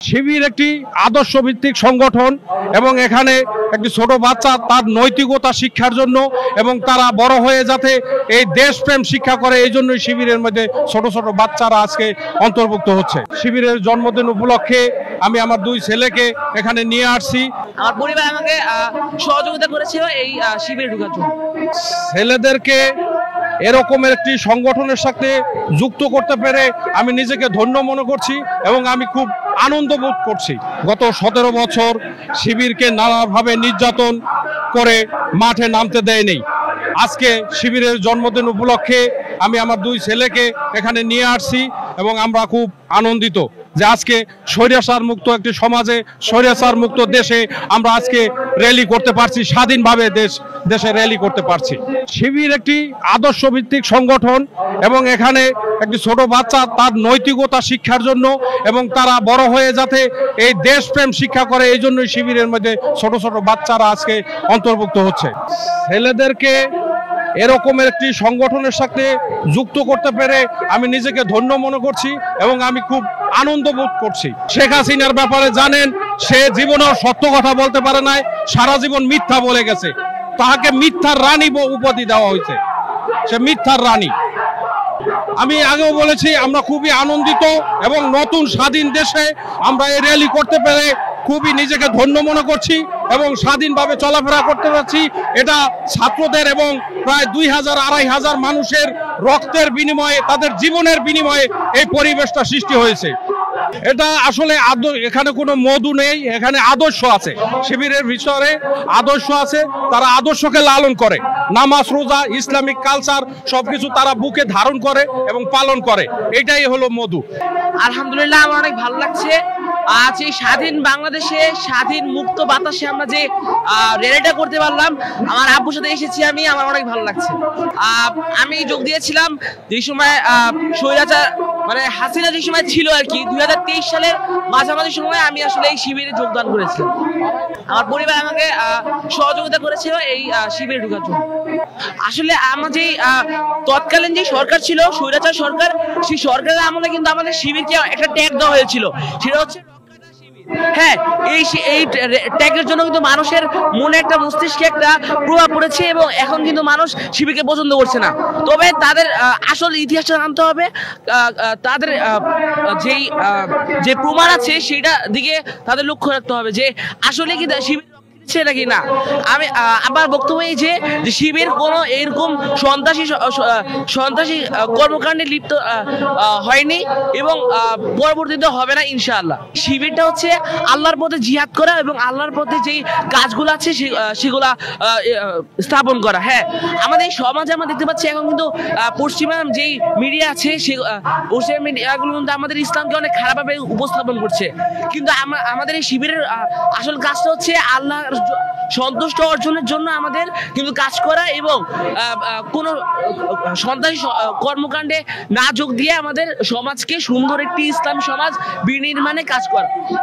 শিবির একটি আদর্শ ভিত্তিক সংগঠন এবং এখানে একটি ছোট বাচ্চা তার নৈতিকতা শিক্ষার জন্য এবং তারা বড় হয়ে যাতে এই দেশপ্রেম শিক্ষা করে এই জন্যই শিবিরের মধ্যে ছোট ছোট বাচ্চারা আজকে অন্তর্ভুক্ত হচ্ছে। শিবিরের জন্মদিন উপলক্ষে আমি আমার দুই ছেলেকে এখানে নিয়ে আসছি। আমার পরিবার আমাকে সহযোগিতা করেছিল এই শিবিরে ঢোকার জন্য। ছেলেদেরকে এরকমের একটি সংগঠনের সাথে যুক্ত করতে পেরে আমি নিজেকে ধন্য মনে করছি এবং আমি খুব আনন্দ বোধ করছি। গত 17 বছর শিবিরকে নানাভাবে নির্যাতন করে মাঠে নামতে দেয়নি। আজকে শিবিরের জন্মদিন উপলক্ষে আমি আমার দুই ছেলেকে এখানে নিয়ে আসছি এবং আমরা খুব আনন্দিত যে আজকে স্বৈরাচার মুক্ত একটি সমাজে, স্বৈরাচার মুক্ত দেশে আমরা আজকে র্যালি করতে পারছি, স্বাধীনভাবে দেশে র্যালি করতে পারছি। শিবির একটি আদর্শ ভিত্তিক সংগঠন এবং এখানে একটি ছোট বাচ্চা তার নৈতিকতা শিক্ষার জন্য এবং তারা বড় হয়ে যাতে এই দেশপ্রেম শিক্ষা করে এই জন্যই শিবিরের মধ্যে ছোট ছোট বাচ্চারা আজকে অন্তর্ভুক্ত হচ্ছে। ছেলেদেরকে এরকমের একটি সংগঠনের সাথে যুক্ত করতে পেরে আমি নিজেকে ধন্য মনে করছি এবং আমি খুব আনন্দ বোধ করছি। শেখ হাসিনার ব্যাপারে জানেন, সে জীবনেও সত্য কথা বলতে পারে নাই, সারা জীবন মিথ্যা বলে গেছে। তাহাকে মিথ্যার রানী উপাধি দেওয়া হয়েছে, সে মিথ্যার রানী। আমি আগেও বলেছি আমরা খুবই আনন্দিত এবং নতুন স্বাধীন দেশে আমরা এই র্যালি করতে পেরে খুবই নিজেকে ধন্য মনে করছি এবং স্বাধীনভাবে চলাফেরা করতে পারছি। এটা ছাত্রদের এবং প্রায় 2000-2500 মানুষের রক্তের বিনিময়ে, তাদের জীবনের বিনিময়ে এই পরিবেশটা সৃষ্টি হয়েছে। এটা আসলে এখানে কোনো মধু নেই, এখানে আদর্শ আছে। শিবিরের ভিতরে আদর্শ আছে, তারা আদর্শকে লালন করে। নামাজ, রোজা, ইসলামিক কালচার সবকিছু তারা বুকে ধারণ করে এবং পালন করে। এটাই হলো মধু। আলহামদুলিল্লাহ, আমার অনেক ভালো লাগছে। আজ এই স্বাধীন বাংলাদেশে, স্বাধীন মুক্ত বাতাসে আমরা যে র্যালিটা করতে পারলাম, আমার আব্বুর সাথে এসেছি আমি, আমার অনেক ভালো লাগছে। আমি যোগ দিয়েছিলাম যে সময় স্বৈরাচার মানে হাসিনা যে সময় ছিল আর কি, 2023 সালের মাঝামাঝি সময় আমি আসলে এই শিবিরে যোগদান করেছিলাম। আমার পরিবার আমাকে সহযোগিতা করেছিল এই শিবিরে ঢোকার জন্য। আসলে আমার যে তৎকালীন যে সরকার ছিল, স্বৈরাচার সরকার, সেই সরকারের আমলে কিন্তু আমাদের শিবিরকে একটা ট্যাগ দেওয়া হয়েছিল, সেটা হচ্ছে হ্যাঁ, এই ট্যাগের জন্য কিন্তু মানুষের মনে একটা, মস্তিষ্কে একটা প্রভাব পড়েছে এবং এখন কিন্তু মানুষ শিবিরকে পছন্দ করছে না। তবে তাদের আসল ইতিহাসটা জানতে হবে, তাদের যে প্রমাণ আছে সেটা দিকে তাদের লক্ষ্য রাখতে হবে যে আসলে কি শিবির নাকি না। আমি আমার বক্তব্য এই যে শিবির কোনো এরকম সন্ত্রাসী কর্মকাণ্ডে লিপ্ত হয়নি এবং পরবর্তীতে হবে না ইনশাআল্লাহ। শিবিরটা হচ্ছে আল্লাহর পথে জিহাদ করা এবং আল্লাহর পথে যেই কাজগুলো আছে সেগুলা স্থাপন করা। হ্যাঁ, আমাদের এই সমাজে আমরা দেখতে পাচ্ছি এখন কিন্তু পশ্চিমা যেই মিডিয়া আছে, পশ্চিমা মিডিয়াগুলো কিন্তু আমাদের ইসলামকে অনেক খারাপভাবে উপস্থাপন করছে। কিন্তু আমাদের এই শিবিরের আসল কাজটা হচ্ছে আল্লাহ সন্তুষ্ট অর্জনের জন্য আমাদের কিন্তু কাজ করা এবং কোনো সন্ত্রাসী কর্মকাণ্ডে না যোগ দিয়ে আমাদের সমাজকে সুন্দর একটি ইসলাম সমাজ বিনির্মাণে কাজ করা।